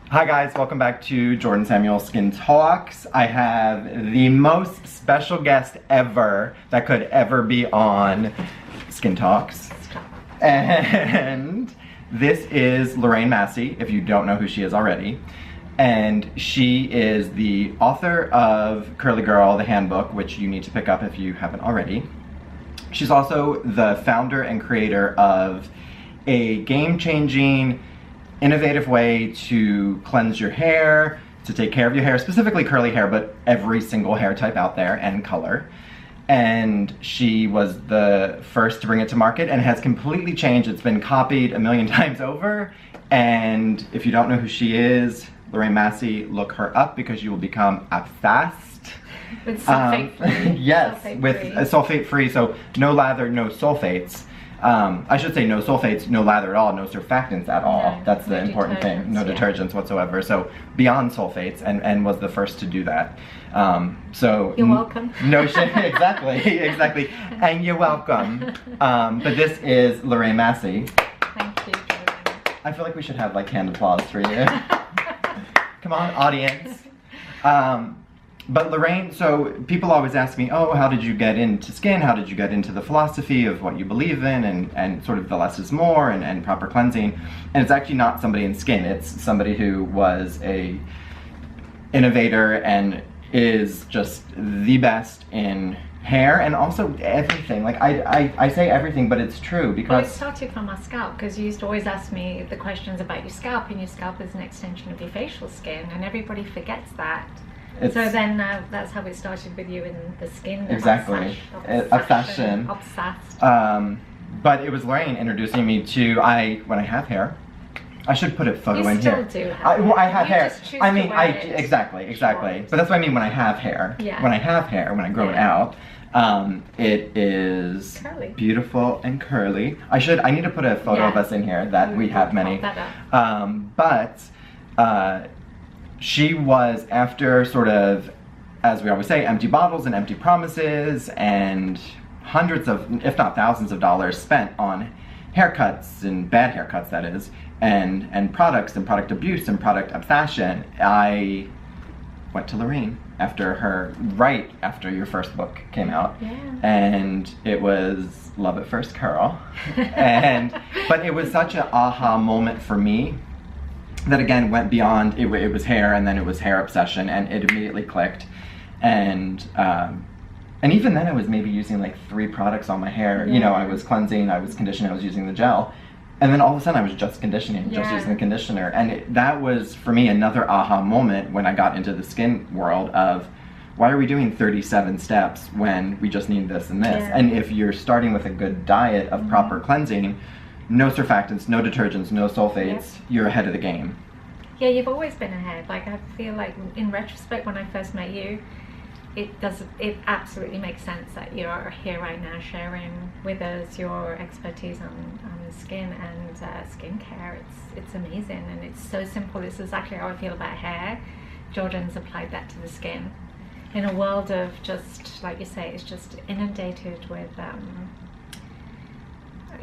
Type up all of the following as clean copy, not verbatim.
Hi guys, welcome back to JordanSamuel Skin Talks. I have the most special guest ever that could ever be on Skin Talks. And this is Lorraine Massey, if you don't know who she is already. And she is the author of Curly Girl, the Handbook, which you need to pick up if you haven't already. She's also the founder and creator of a game-changing, innovative way to cleanse your hair, to take care of your hair, specifically curly hair, but every single hair type out there and color. And she was the first to bring it to market and has completely changed. It's been copied a million times over. And if you don't know who she is, Lorraine Massey, look her up because you will become obsessed. With sulfate-free. Yes, sulfate-free. With sulfate-free, so no lather, no sulfates. I should say no sulfates, no lather at all, no surfactants at all. No, that's the important thing. No detergents whatsoever. So beyond sulfates, and was the first to do that. So you're welcome. No shit, exactly. And you're welcome. But this is Lorraine Massey. Thank you, Jordan. I feel like we should have like hand applause for you. Come on, audience. But Lorraine, so people always ask me, oh, how did you get into skin? How did you get into the philosophy of what you believe in and sort of the less is more and proper cleansing? And it's actually not somebody in skin. It's somebody who was a innovator and is just the best in hair and also everything. Like I say everything, but it's true because... Well, it started from my scalp because you used to always ask me the questions about your scalp, and your scalp is an extension of your facial skin, and everybody forgets that. So then that's how it started with you in the skin. Exactly. Obsession. Obsessed. But it was Lorraine introducing me to, when I have hair, I should put a photo in here. You still do have hair. I have hair. Just choose to wear it. Exactly. Short. But that's what I mean when I have hair. Yeah. When I have hair, when I grow it out, it is curly. Beautiful and curly. I need to put a photo of us in here that we have many. She was, after sort of, as we always say, empty bottles and empty promises and hundreds of, if not thousands of dollars spent on haircuts and bad haircuts, that is, and products and product abuse and product obsession, I went to Lorraine right after your first book came out. Yeah. And it was love at first curl. But it was such an aha moment for me that again went beyond, it was hair, and then it was hair obsession, and it immediately clicked. And even then I was maybe using like 3 products on my hair. Yeah. You know, I was cleansing, I was conditioning, I was using the gel. And then all of a sudden I was just conditioning, just using the conditioner. And that was, for me, another aha moment when I got into the skin world of, why are we doing 37 steps when we just need this and this? Yeah. And if you're starting with a good diet of proper cleansing, no surfactants, no detergents, no sulfates, you're ahead of the game. Yeah, you've always been ahead. Like, I feel like in retrospect when I first met you, it absolutely makes sense that you're here right now sharing with us your expertise on skin and skincare. It's amazing, and it's so simple. It's exactly how I feel about hair. Jordan's applied that to the skin. In a world of just, like you say, it's just inundated with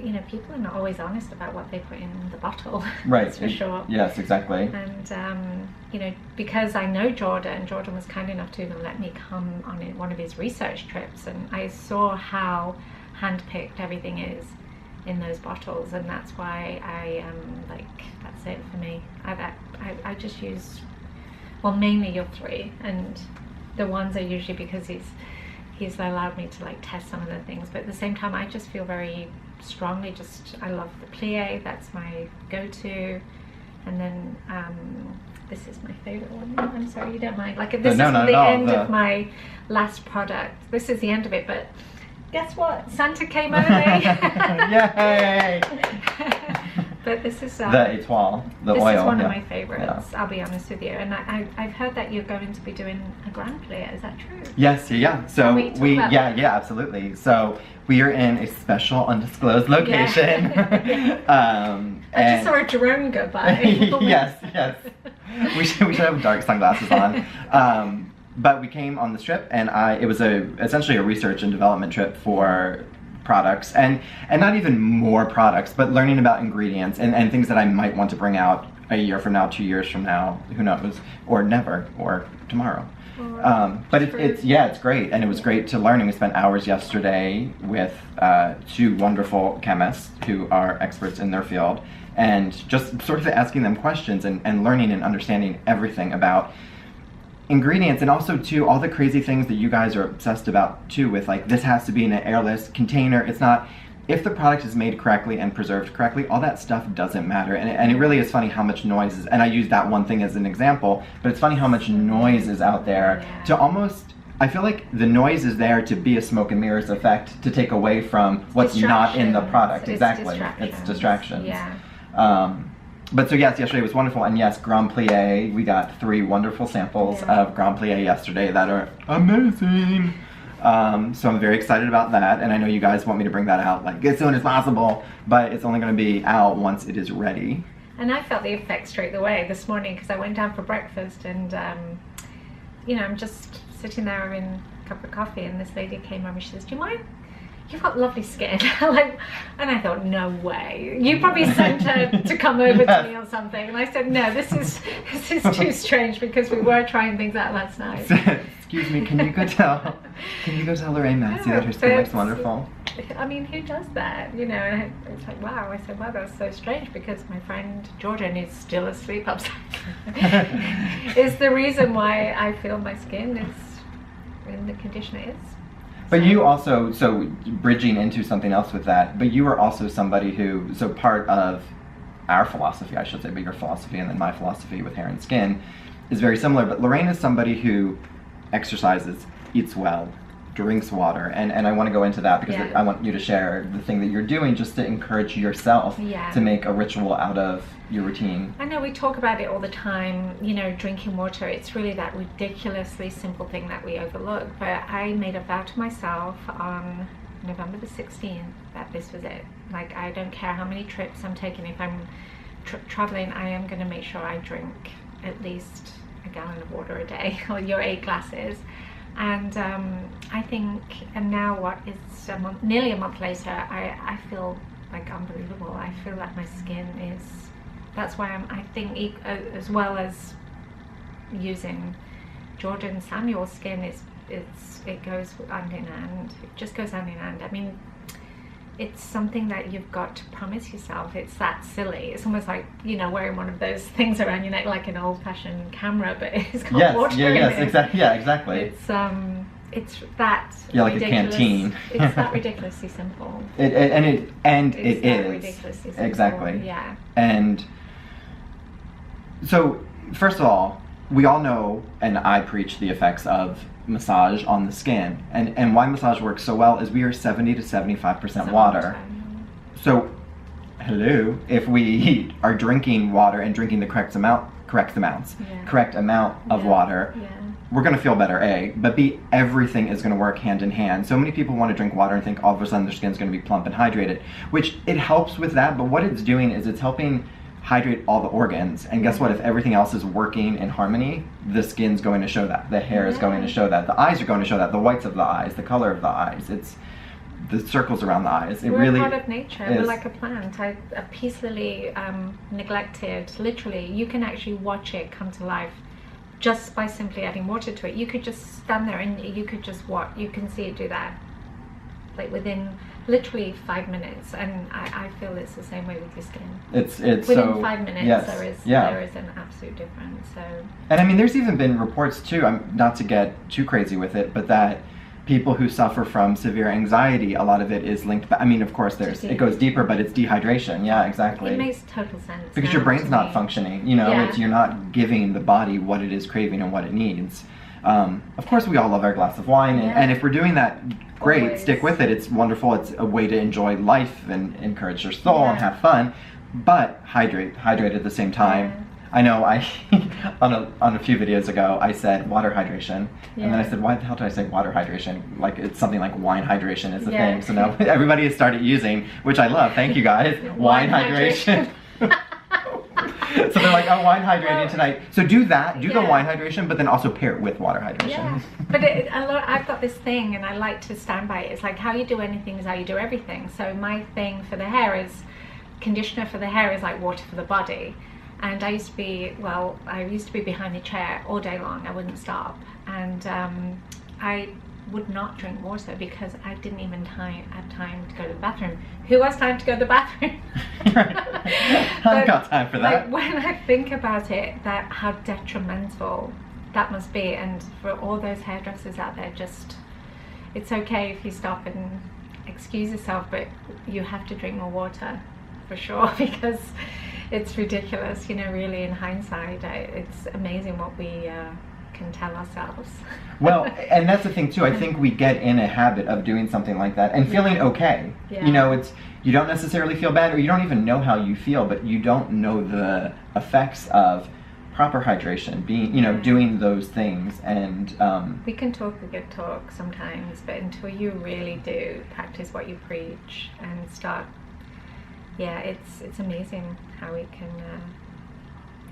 you know, people are not always honest about what they put in the bottle. Right. That's for sure. Yes, exactly. And you know, because I know Jordan was kind enough to even let me come on one of his research trips, and I saw how handpicked everything is in those bottles, and that's why I like, that's it for me. I just use, well, mainly your 3, and the ones are usually because he's allowed me to like test some of the things, but at the same time I just feel very strongly, I love the plie, that's my go-to, and then this is my favorite one. I'm sorry, you don't mind, like, this is the end of my last product. This is the end of it, but guess what, Santa came early. Yay. But this is the étoile, the oil. This is one of my favorites. Yeah. I'll be honest with you, and I've heard that you're going to be doing a grand plie. Is that true? Yes, yeah. So absolutely. So we are in a special undisclosed location. Yeah. I just saw a drone go by. yes. We should have dark sunglasses on. But we came on this trip, and it was essentially a research and development trip for products, and not even more products, but learning about ingredients and things that I might want to bring out a year from now, 2 years from now, who knows, or never, or tomorrow. But it's great, and it was great to learn. And we spent hours yesterday with 2 wonderful chemists who are experts in their field, and just sort of asking them questions and learning and understanding everything about ingredients, and also too all the crazy things that you guys are obsessed about too, with like this has to be in an airless container. It's not. If the product is made correctly and preserved correctly, all that stuff doesn't matter. And it really is funny how much noise is, and I use that one thing as an example, but it's funny how much noise is out there to almost, I feel like the noise is there to be a smoke and mirrors effect, to take away from what's not in the product. Exactly. It's distractions. Yeah. But so yes, yesterday was wonderful, and yes, Grand Plié, we got 3 wonderful samples of Grand Plié yesterday that are amazing. So I'm very excited about that, and I know you guys want me to bring that out like as soon as possible, but it's only going to be out once it is ready. And I felt the effect straight away this morning, because I went down for breakfast, and you know, I'm just sitting there having a cup of coffee, and this lady came over. She says, "Do you mind? You've got lovely skin." Like, and I thought, no way. You probably sent her to come over to me or something. And I said, no, this is too strange, because we were trying things out last night. Excuse me, can you go tell Lorraine Massey that her skin looks wonderful? I mean, who does that? You know, and it's like, wow. I said, wow, that's so strange, because my friend Jordan is still asleep upside down. Is the reason why I feel my skin is in the condition it is. But you also, so bridging into something else with that, but you are also somebody who, so part of our philosophy, I should say, but your philosophy and then my philosophy with hair and skin is very similar. But Lorraine is somebody who exercises, eats well, drinks water, and I want to go into that because I want you to share the thing that you're doing just to encourage yourself to make a ritual out of your routine. I know we talk about it all the time, you know, drinking water. It's really that ridiculously simple thing that we overlook. But I made a vow to myself on November the 16th that this was it. Like, I don't care how many trips I'm taking. If I'm traveling, I am going to make sure I drink at least a gallon of water a day, or your 8 glasses. And I think, and now what is nearly a month later, I feel like unbelievable. I feel like my skin is, that's why I think as well as using JordanSamuel skin, it goes hand in hand. It just goes hand in hand. I mean, it's something that you've got to promise yourself. It's that silly. It's almost like, you know, wearing one of those things around your neck like an old-fashioned camera, but it's got water in it. Exactly. Yeah, exactly. It's that like ridiculous, a canteen. It's that ridiculously simple. It is ridiculously simple. Exactly. Yeah. And so, first of all, we all know, and I preach the effects of massage on the skin, and why massage works so well is we are 70 to 75% water. So hello, if we are drinking water and drinking the correct amount of water, we're going to feel better, but B, everything is going to work hand in hand. So many people want to drink water and think all of a sudden their skin's going to be plump and hydrated, which it helps with that, but what it's doing is it's helping hydrate all the organs, and guess what? If everything else is working in harmony, the skin's going to show that, the hair is going to show that, the eyes are going to show that, the whites of the eyes, the color of the eyes, it's the circles around the eyes. We're really a part of nature. We're like a plant, a peace lily, neglected. Literally, you can actually watch it come to life just by simply adding water to it. You could just stand there and you could just watch. You can see it do that, like within literally 5 minutes, and I feel it's the same way with your skin. It's within 5 minutes there is an absolute difference. So, and I mean, there's even been reports too. I'm not to get too crazy with it, but that people who suffer from severe anxiety, a lot of it is linked. I mean, of course, it goes deeper, but it's dehydration. Yeah, exactly. It makes total sense because your brain's not functioning. You know, you're not giving the body what it is craving and what it needs. Of course, we all love our glass of wine, and if we're doing that, great, always. Stick with it. It's wonderful. It's a way to enjoy life and encourage your soul and have fun, but hydrate at the same time. Yeah. I know on a few videos ago, I said water hydration, and then I said, why the hell did I say water hydration? Like, it's something like wine hydration is the thing. So now everybody has started using, which I love, thank you guys, wine hydration. So they're like, oh, wine hydrating tonight. So do that, do the wine hydration, but then also pair it with water hydration. Yeah, but I've got this thing, and I like to stand by it. It's like, how you do anything is how you do everything. So my thing for the hair is, conditioner for the hair is like water for the body. And I used to be behind the chair all day long. I wouldn't stop. And I would not drink water because I didn't even have time to go to the bathroom. Who has time to go to the bathroom? I've got time for that. Like, when I think about it, that how detrimental that must be, and for all those hairdressers out there, just, it's okay if you stop and excuse yourself, but you have to drink more water for sure, because it's ridiculous, you know, really in hindsight. It's amazing what we can tell ourselves. Well, and that's the thing too, I think we get in a habit of doing something like that and feeling okay. Yeah. You know, you don't necessarily feel bad, or you don't even know how you feel, but you don't know the effects of proper hydration, being, you know, doing those things. And we can talk a good talk sometimes, but until you really do practice what you preach and start, it's amazing how we can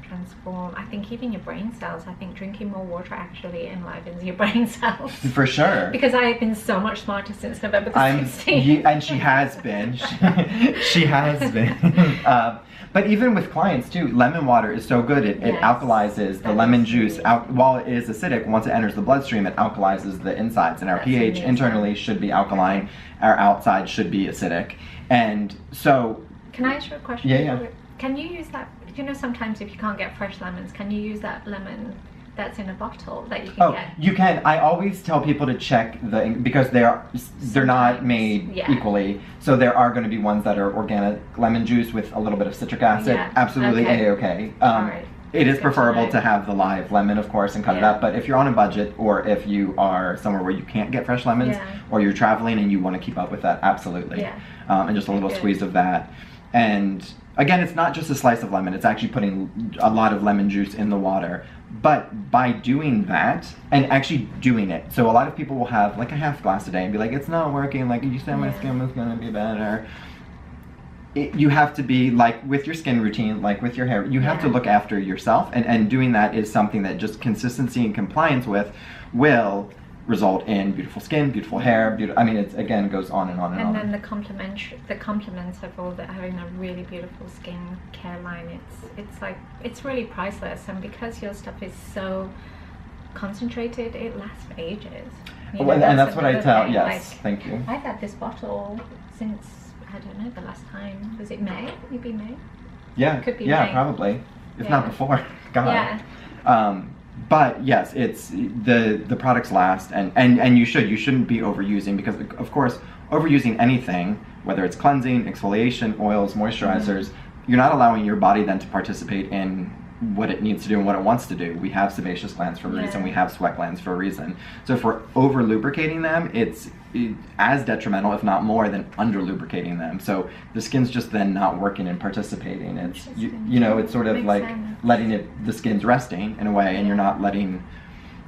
transform. I think even your brain cells, I think drinking more water actually enlivens your brain cells. For sure. Because I have been so much smarter since November the 16th. And she has been. She has been. But even with clients too, lemon water is so good. It alkalizes the lemon juice out. While it is acidic, once it enters the bloodstream, it alkalizes the insides. And our pH internally should be alkaline. Our outside should be acidic. And so... Can I ask you a question? Yeah. Can you use that? You know, sometimes if you can't get fresh lemons, can you use that lemon that's in a bottle that you can get? Oh, you can. I always tell people to check because they're not made equally. So there are going to be ones that are organic lemon juice with a little bit of citric acid. Yeah. Absolutely A-okay. Right. It is preferable to have the live lemon, of course, and cut it up. But if you're on a budget, or if you are somewhere where you can't get fresh lemons, or you're traveling and you want to keep up with that, absolutely. Yeah. And just a little squeeze of that. And again, it's not just a slice of lemon, it's actually putting a lot of lemon juice in the water. But by doing that, and actually doing it, so a lot of people will have like a half glass a day and be like, it's not working, like you said my skin was gonna be better. You have to be, like with your skin routine, like with your hair, you have to look after yourself, and doing that is something that just consistency and compliance with will result in beautiful skin, beautiful hair, I mean, it again goes on and on and on. And then the compliments of all that, having a really beautiful skin care line, it's really priceless. And because your stuff is so concentrated, it lasts for ages. You know, and that's what I tell. Thing. Yes, like, thank you. I've had this bottle since, I don't know, the last time, was it May? Maybe May? Yeah, could be yeah, May. Probably, if not before. God. Yeah. But yes, it's the products last, and you shouldn't be overusing, because of course overusing anything, whether it's cleansing, exfoliation, oils, moisturizers, you're not allowing your body then to participate in what it needs to do and what it wants to do. We have sebaceous glands for a reason, we have sweat glands for a reason. So if we're over lubricating them, it's as detrimental, if not more, than under lubricating them. So the skin's just then not working and participating. It's you know, it's sort of like letting the skin's resting in a way, and you're not letting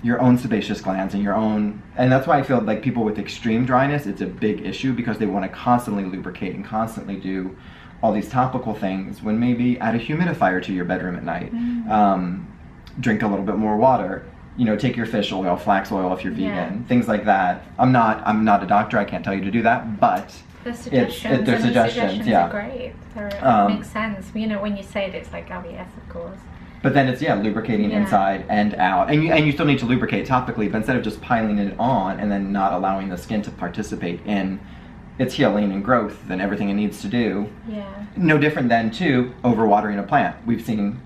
your own sebaceous glands and your own, and that's why I feel like people with extreme dryness, it's a big issue, because they want to constantly lubricate and constantly do all these topical things, when maybe add a humidifier to your bedroom at night. Drink a little bit more water. You know, take your fish oil, flax oil if you're vegan, things like that. I'm not a doctor. I can't tell you to do that, but the suggestions, the suggestions are great. It makes sense. You know, when you say it, it's like, oh yes, of course. But then it's lubricating inside and out, and you still need to lubricate topically, but instead of just piling it on and then not allowing the skin to participate in its healing and growth and everything it needs to do. Yeah. No different than overwatering a plant. We've seen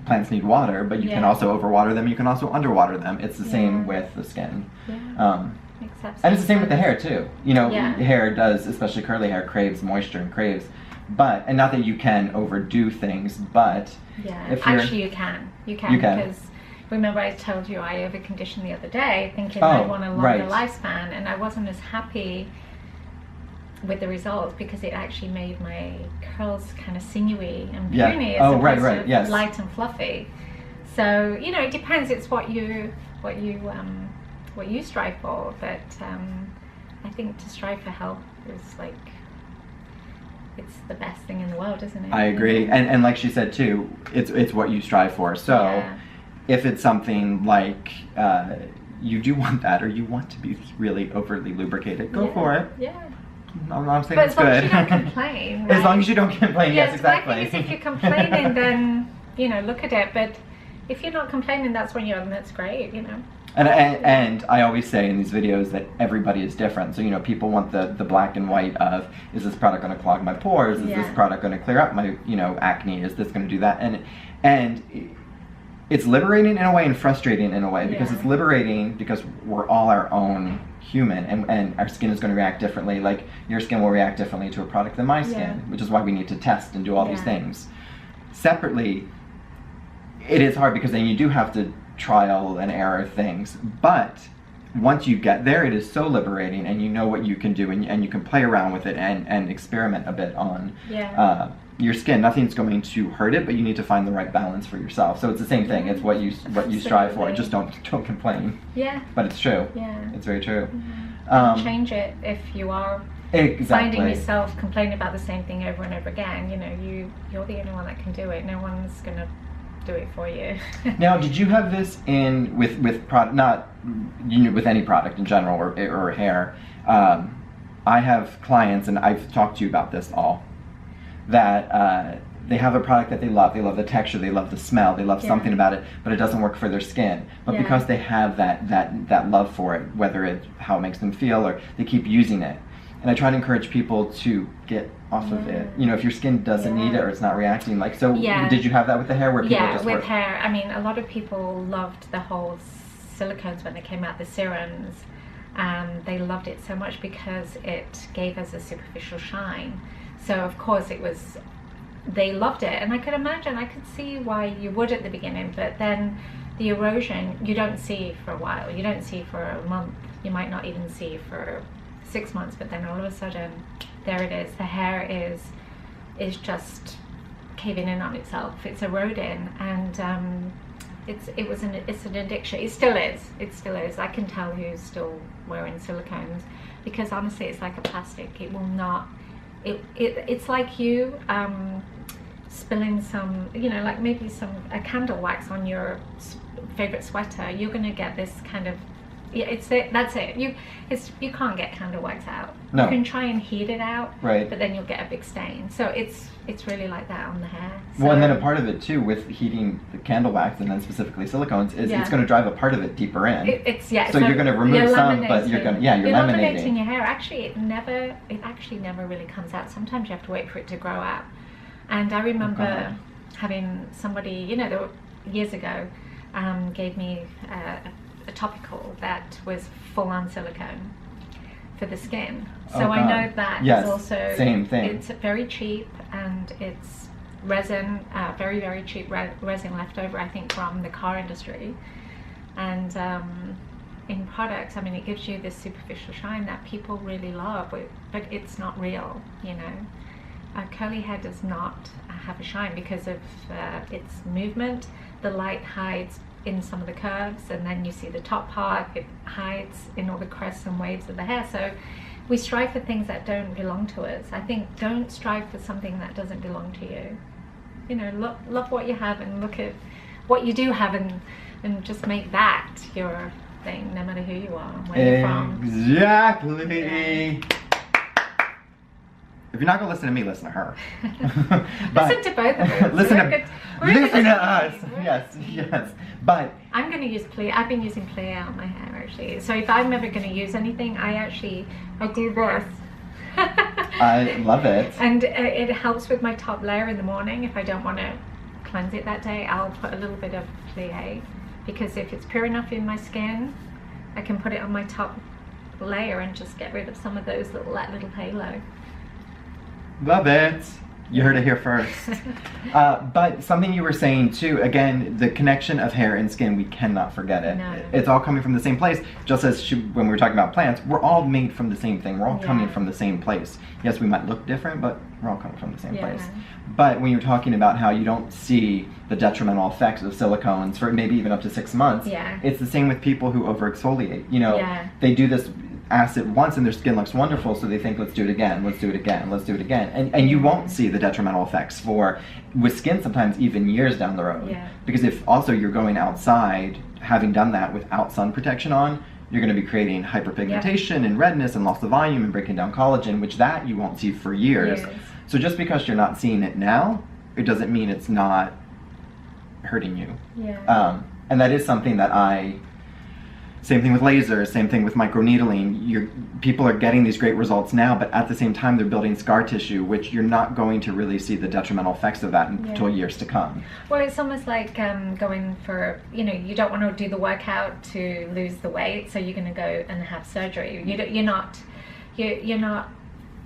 plants need water, but you can also overwater them. You can also underwater them. It's the same with the skin. Yeah. And it's the same with the hair too. You know, hair does, especially curly hair, craves moisture and craves. But, and not that you can overdo things, but if you're... Actually, you can. You can. Because remember I told you I overconditioned the other day, thinking I want a longer lifespan, and I wasn't as happy with the results, because it actually made my curls kind of sinewy and puny as opposed to light and fluffy. So, you know, it depends. It's what you strive for. But I think to strive for health is like, it's the best thing in the world, isn't it? I agree. And like she said too, it's what you strive for. So if it's something like you do want that, or you want to be really overly lubricated, go for it. Yeah. I'm saying But it's as long as good. you don't complain, As long right? as you don't complain, yes, So my exactly. thing is, if you're complaining, then, you know, look at it. But if you're not complaining, that's when that's great, you know. And I always say in these videos that everybody is different. So, you know, people want the black and white of, is this product going to clog my pores? Is this product going to clear up my, you know, acne? Is this going to do that? And it's liberating in a way and frustrating in a way, because it's liberating because we're all our own human, and our skin is going to react differently. Like, your skin will react differently to a product than my skin, which is why we need to test and do all these things. Separately, it is hard because then you do have to trial and error things, but once you get there, it is so liberating, and you know what you can do, and you can play around with it and experiment a bit on your skin. Nothing's going to hurt it, but you need to find the right balance for yourself. So it's the same thing. It's what you strive for. Just don't complain. Yeah. But it's true. Yeah. It's very true. Change it if you are finding yourself complaining about the same thing over and over again. You know, you're the only one that can do it. No one's gonna do it for you. Now, did you have this in with product, not with any product in general, or hair? I have clients, and I've talked to you about this all, that they have a product that they love the texture, they love the smell, they love something about it, but it doesn't work for their skin. But because they have that love for it, whether it's how it makes them feel, or they keep using it. And I try to encourage people to get off of it. You know, if your skin doesn't need it, or it's not reacting. Like, so did you have that with the hair, where people just with hair? I mean, a lot of people loved the whole silicones when they came out, the serums. They loved it so much because it gave us a superficial shine. So of course they loved it, and I could see why you would at the beginning, but then the erosion you don't see for a while. You don't see for a month. You might not even see for 6 months, but then all of a sudden, there it is. The hair is just caving in on itself. It's eroding, and it's an addiction. It still is. I can tell who's still wearing silicones, because honestly, it's like a plastic. It will not. It's like you spilling some, you know, like maybe a candle wax on your favorite sweater. You're gonna get this kind of. Yeah, that's it. You can't get candle wax out. No. You can try and heat it out, but then you'll get a big stain. So it's really like that on the hair. So, well, and then a part of it too with heating the candle wax, and then specifically silicones, is it's going to drive a part of it deeper in. So you're going to remove some, but you're laminating your hair. Actually, it actually never really comes out. Sometimes you have to wait for it to grow out. And I remember having somebody, you know, years ago, gave me a topical that was full-on silicone for the skin. So I know that is also same thing. It's very cheap, and it's resin, very, very cheap resin left over, I think, from the car industry. And in products, I mean, it gives you this superficial shine that people really love, but it's not real, you know. Curly hair does not have a shine because of its movement. The light hides in some of the curves, and then you see the top part, it hides in all the crests and waves of the hair. So we strive for things that don't belong to us. I think don't strive for something that doesn't belong to you. You know, love what you have, and look at what you do have, and just make that your thing, no matter who you are and where you're from. Exactly. If you're not going to listen to me, listen to her. Listen to both of us. Listen to us. Yes. But I'm going to use Clear. I've been using Clear on my hair, actually. So if I'm ever going to use anything, I do this. I love it. And it helps with my top layer in the morning. If I don't want to cleanse it that day, I'll put a little bit of Clear, because if it's pure enough in my skin, I can put it on my top layer and just get rid of some of those that little halo. Love it. You heard it here first. But something you were saying too, again, the connection of hair and skin, we cannot forget it. No. It's all coming from the same place. Just as when we were talking about plants, we're all made from the same thing. We're all coming from the same place. Yes, we might look different, but we're all coming from the same place. But when you're talking about how you don't see the detrimental effects of silicones for maybe even up to 6 months, it's the same with people who over-exfoliate. You know, they do this acid once and their skin looks wonderful, so they think, let's do it again, let's do it again, let's do it again. And you won't see the detrimental effects with skin sometimes even years down the road. Because if also you're going outside, having done that without sun protection on, you're going to be creating hyperpigmentation and redness and loss of volume and breaking down collagen, which that you won't see for years. So just because you're not seeing it now, it doesn't mean it's not hurting you. And that is something that same thing with lasers, same thing with microneedling. People are getting these great results now, but at the same time they're building scar tissue, which you're not going to really see the detrimental effects of that until years to come. Well, it's almost like going for, you don't want to do the workout to lose the weight, so you're going to go and have surgery. You're not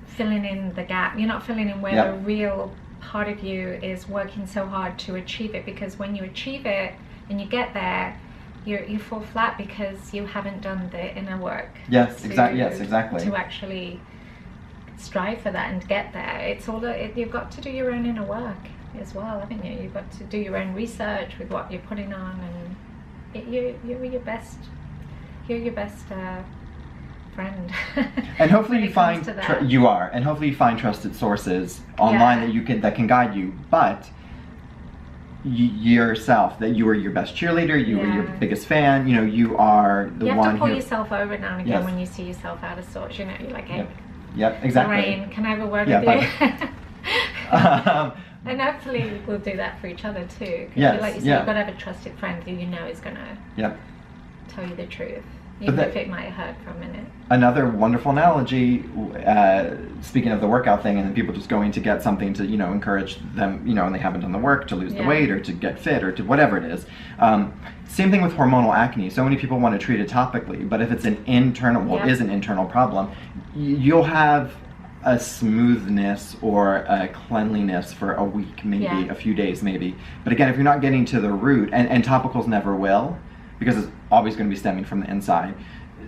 filling in the gap. You're not filling in where the real part of you is working so hard to achieve it, because when you achieve it and you get there, you fall flat because you haven't done the inner work. Exactly. To actually strive for that and get there. It's all you've got to do your own inner work as well, haven't you? You've got to do your own research with what you're putting on, and you're your best. You're your best friend. And hopefully you find and hopefully you find trusted sources online that can guide you, but yourself, that you are your best cheerleader, you are your biggest fan, you are the one who... You have to pull yourself over now and again when you see yourself out of sorts, you're like, hey, exactly. Lorraine, can I have a word with you? And hopefully we'll do that for each other too. Like you said, you've got to have a trusted friend who you know is going to tell you the truth, even if it might hurt for a minute. Another wonderful analogy, speaking of the workout thing, and then people just going to get something to, encourage them, and they haven't done the work to lose the weight or to get fit or to whatever it is. Same thing with hormonal acne. So many people want to treat it topically, but if it's an internal problem, you'll have a smoothness or a cleanliness for a week, maybe a few days, maybe. But again, if you're not getting to the root, and topicals never will, because it's always going to be stemming from the inside.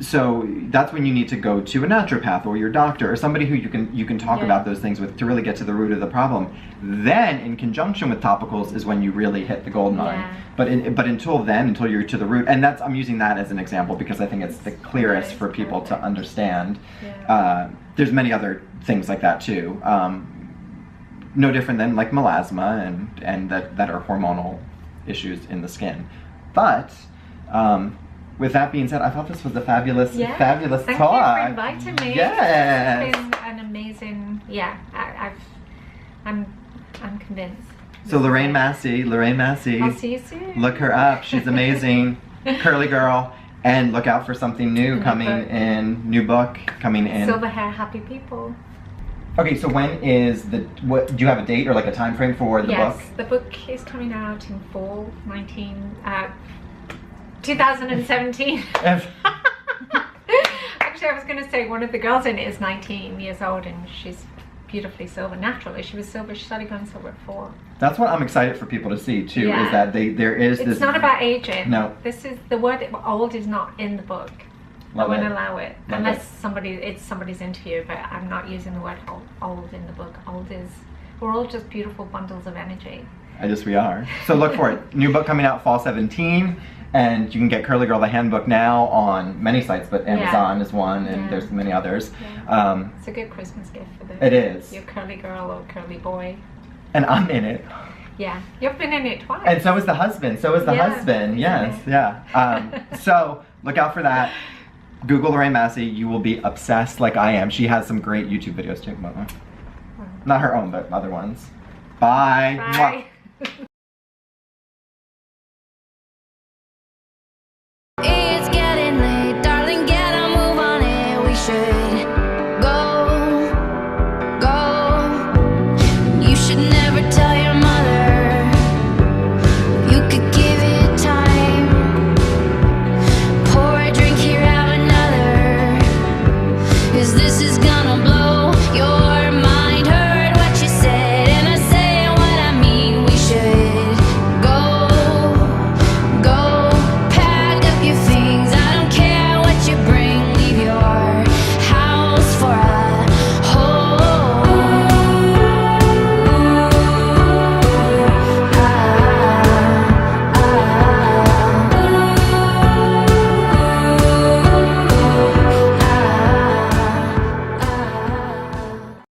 So that's when you need to go to a naturopath or your doctor or somebody who you can talk about those things with to really get to the root of the problem. Then, in conjunction with topicals, is when you really hit the gold mine. But until then, until you're to the root, and I'm using that as an example because I think it's the clearest for people to understand. There's many other things like that too. No different than like melasma and that are hormonal issues in the skin. But with that being said, I thought this was a fabulous talk. Thank you for inviting me. Yes. It's been an amazing, I'm convinced. So Lorraine Massey. I'll see you soon. Look her up. She's amazing. Curly girl. And look out for something new new book coming in. Silver hair, happy people. Okay, so when is do you have a date or like a time frame for the book? Yes, the book is coming out in fall 2017. Actually, I was going to say one of the girls in it is 19 years old and she's beautifully silver. Naturally, she was silver. She started going silver at 4. That's what I'm excited for people to see too. Is that there is this. It's not about aging. No. This is the word old is not in the book. I won't allow it unless it's somebody's interview. But I'm not using the word old in the book. We're all just beautiful bundles of energy. We are. So look for it. New book coming out fall 17. And you can get Curly Girl the Handbook now on many sites, but Amazon is one, and there's many others. It's a good Christmas gift for your curly girl or curly boy. And I'm in it. Yeah, you've been in it twice. And so is the husband. Yes, so look out for that. Google Lorraine Massey. You will be obsessed like I am. She has some great YouTube videos too. Not her own, but other ones. Bye. Bye.